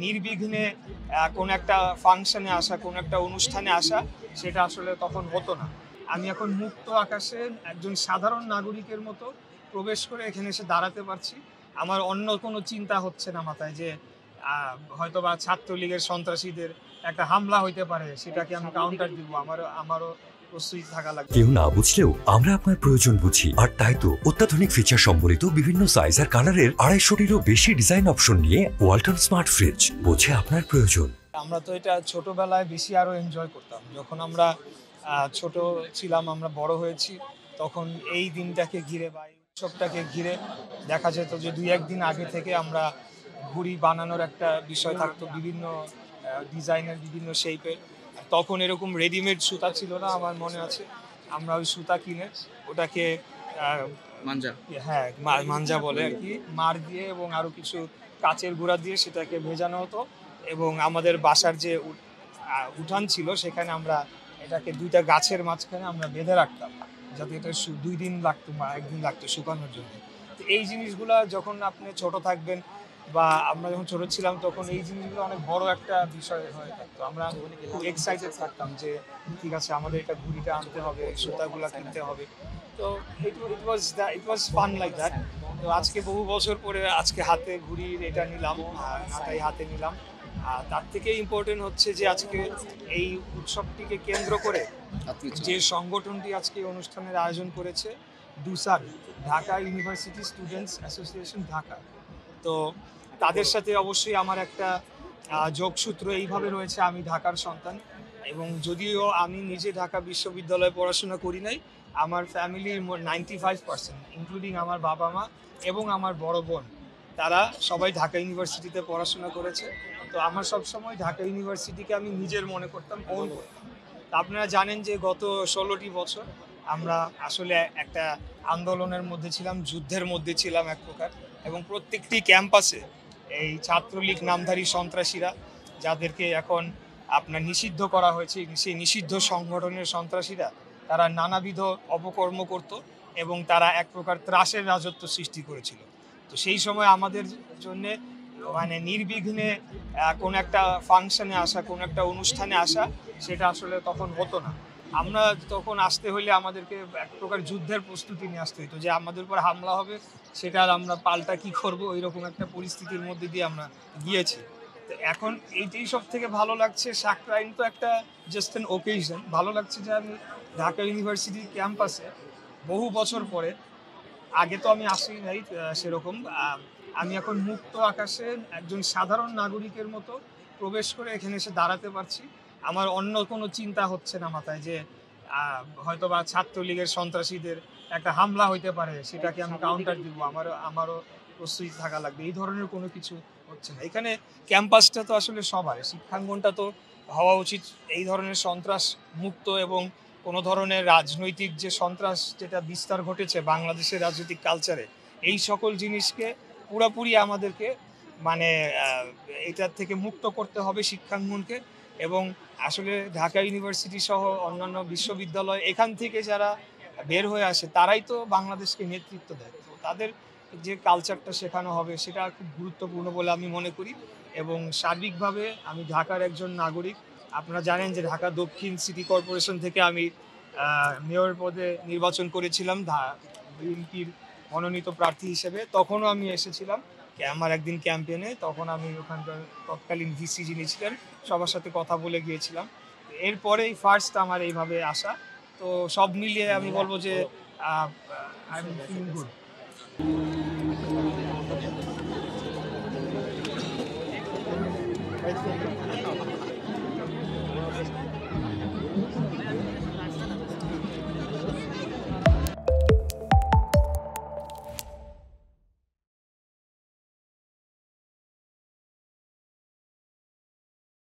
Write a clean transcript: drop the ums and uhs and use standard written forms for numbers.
নির্বিঘ্নে কোন একটা ফাংশনে আসা, কোন একটা অনুষ্ঠানে আসা, সেটা আসলে তখন হতো না। আমি এখন মুক্ত আকাশে একজন সাধারণ নাগরিকের মতো প্রবেশ করে এখানে এসে দাঁড়াতে পারছি। আমার অন্য কোনো চিন্তা হচ্ছে না মাথায় যে হয়তোবা ছাত্রলীগের সন্ত্রাসীদের একটা হামলা হইতে পারে, সেটাকে আমি কাউন্টার দিব। আমারও প্রস্তুতি থাকা লাগবে। কেউ না বুঝলেও আমরা আপনার প্রয়োজন বুঝি, আর তাই তো অত্যাধুনিক ফিচার সম্বলিত বিভিন্ন সাইজ আর কালারের 250-টিরও বেশি ডিজাইন অপশন নিয়ে ওয়ালটন স্মার্ট ফ্রিজ বোঝে আপনার প্রয়োজন। আমরা তো এটা ছোটবেলায় বেশি আরো এনজয় করতাম। যখন আমরা ছোট ছিলাম, আমরা বড় হয়েছি, তখন এই দিনটাকে ঘিরে বা এই উৎসবটাকে ঘিরে দেখা যেত যে 2-1 দিন আগে থেকে আমরা ঘুড়ি বানানোর একটা বিষয় থাকতো, বিভিন্ন ডিজাইনের, বিভিন্ন শেপের। তখন এরকম রেডিমেড সুতা ছিল না, আমার মনে আছে। আমরা ওই সুতা কিনে ওটাকে মাঞ্জা, হ্যাঁ মাঞ্জা বলে আর কি, মার দিয়ে এবং আরো কিছু কাচের গুঁড়া দিয়ে সেটাকে ভেজানো হতো। এবং আমাদের বাসার যে উঠান ছিল, সেখানে আমরা এটাকে 2টা গাছের মাঝখানে আমরা বেঁধে রাখতাম, যাতে এটা 2 দিন লাগতো বা 1 দিন লাগতো শুকানোর জন্য। তো এই জিনিসগুলা যখন আপনি ছোট থাকবেন বা আমরা যখন ছোট ছিলাম, তখন এই জিনিসগুলো অনেক বড় একটা বিষয় হয়ে থাকতো। আমরা খুব এক্সাইটেড থাকতাম যে ঠিক আছে, আমাদের এটা ঘুড়িটা আনতে হবে, সুতাগুলা কিনতে হবে। তো ইট ওয়াজ ফান লাইক দ্যাট। তো আজকে বহু বছর পরে আজকে হাতে ঘুড়ির এটা নিলাম, নাটাই হাতে নিলাম। তার থেকে ইম্পর্টেন্ট হচ্ছে যে আজকে এই উৎসবটিকে কেন্দ্র করে যে সংগঠনটি আজকে এই অনুষ্ঠানের আয়োজন করেছে, DUSAR, Dhaka university students association Dhaka. তো তাদের সাথে অবশ্যই আমার একটা যোগসূত্র এইভাবে রয়েছে। আমি ঢাকার সন্তান, এবং যদিও আমি নিজে ঢাকা বিশ্ববিদ্যালয়ে পড়াশোনা করি নাই, আমার ফ্যামিলির 95% ইনক্লুডিং আমার বাবা মা এবং আমার বড় বোন, তারা সবাই ঢাকা ইউনিভার্সিটিতে পড়াশোনা করেছে। তো আমার সবসময় ঢাকা ইউনিভার্সিটিকে আমি নিজের মনে করতাম, ওন করতাম। তো আপনারা জানেন যে গত 16টি বছর আমরা আসলে একটা আন্দোলনের মধ্যে ছিলাম, যুদ্ধের মধ্যে ছিলাম এক প্রকার। এবং প্রত্যেকটি ক্যাম্পাসে এই ছাত্রলীগ নামধারী সন্ত্রাসীরা, যাদেরকে এখন আপনার নিষিদ্ধ করা হয়েছে, সেই নিষিদ্ধ সংগঠনের সন্ত্রাসীরা, তারা নানাবিধ অপকর্ম করত এবং তারা এক প্রকার ত্রাসের রাজত্ব সৃষ্টি করেছিল। তো সেই সময় আমাদের জন্যে মানে নির্বিঘ্নে কোন একটা ফাংশনে আসা, কোন একটা অনুষ্ঠানে আসা, সেটা আসলে তখন হতো না। আমরা তখন আসতে হলে আমাদেরকে এক প্রকার যুদ্ধের প্রস্তুতি নিয়ে আসতে হতো, যে আমাদের উপর হামলা হবে, সেটা আর আমরা পাল্টা কি করব, ওইরকম একটা পরিস্থিতির মধ্যে দিয়ে আমরা গিয়েছি। তো এখন এইটাই সব থেকে ভালো লাগছে। সাকরাইন তো একটা জাস্ট অ্যান ওকেশন। ভালো লাগছে যে আমি ঢাকা ইউনিভার্সিটির ক্যাম্পাসে বহু বছর পরে, আগে তো আমি আসি নাই সেরকম, আমি এখন মুক্ত আকাশে একজন সাধারণ নাগরিকের মতো প্রবেশ করে এখানে এসে দাঁড়াতে পারছি। আমার অন্য কোনো চিন্তা হচ্ছে না মাথায় যে হয়তোবা ছাত্রলীগের সন্ত্রাসীদের একটা হামলা হইতে পারে, সেটাকে আমি কাউন্টার দিব। আমারও প্রস্তুতি থাকা লাগবে। এই ধরনের কোনো কিছু হচ্ছে না এখানে। ক্যাম্পাসটা তো আসলে সবার, শিক্ষাঙ্গনটা তো হওয়া উচিত এই ধরনের সন্ত্রাস মুক্ত, এবং কোনো ধরনের রাজনৈতিক যে সন্ত্রাস যেটা বিস্তার ঘটেছে বাংলাদেশের রাজনৈতিক কালচারে, এই সকল জিনিসকে পুরোপুরি আমাদেরকে মানে এটার থেকে মুক্ত করতে হবে শিক্ষাঙ্গনকে। এবং আসলে ঢাকা ইউনিভার্সিটি সহ অন্যান্য বিশ্ববিদ্যালয়, এখান থেকে যারা বের হয়ে আসে, তারাই তো বাংলাদেশকে নেতৃত্ব দেয়। তো তাদের যে কালচারটা শেখানো হবে, সেটা খুব গুরুত্বপূর্ণ বলে আমি মনে করি। এবং সার্বিকভাবে আমি ঢাকার একজন নাগরিক। আপনারা জানেন যে ঢাকা দক্ষিণ সিটি কর্পোরেশন থেকে আমি মেয়র পদে নির্বাচন করেছিলাম বিএনপির মনোনীত প্রার্থী হিসেবে। তখনও আমি এসেছিলাম আমার একদিন ক্যাম্পেইনে, তখন আমি ওখানকার তৎকালীন ভিসি যিনি ছিলেন, সবার সাথে কথা বলে গিয়েছিলাম। এরপরেই ফার্স্ট আমার এইভাবে আসা। তো সব মিলিয়ে আমি বলবো যে আই এম ফিলিং গুড।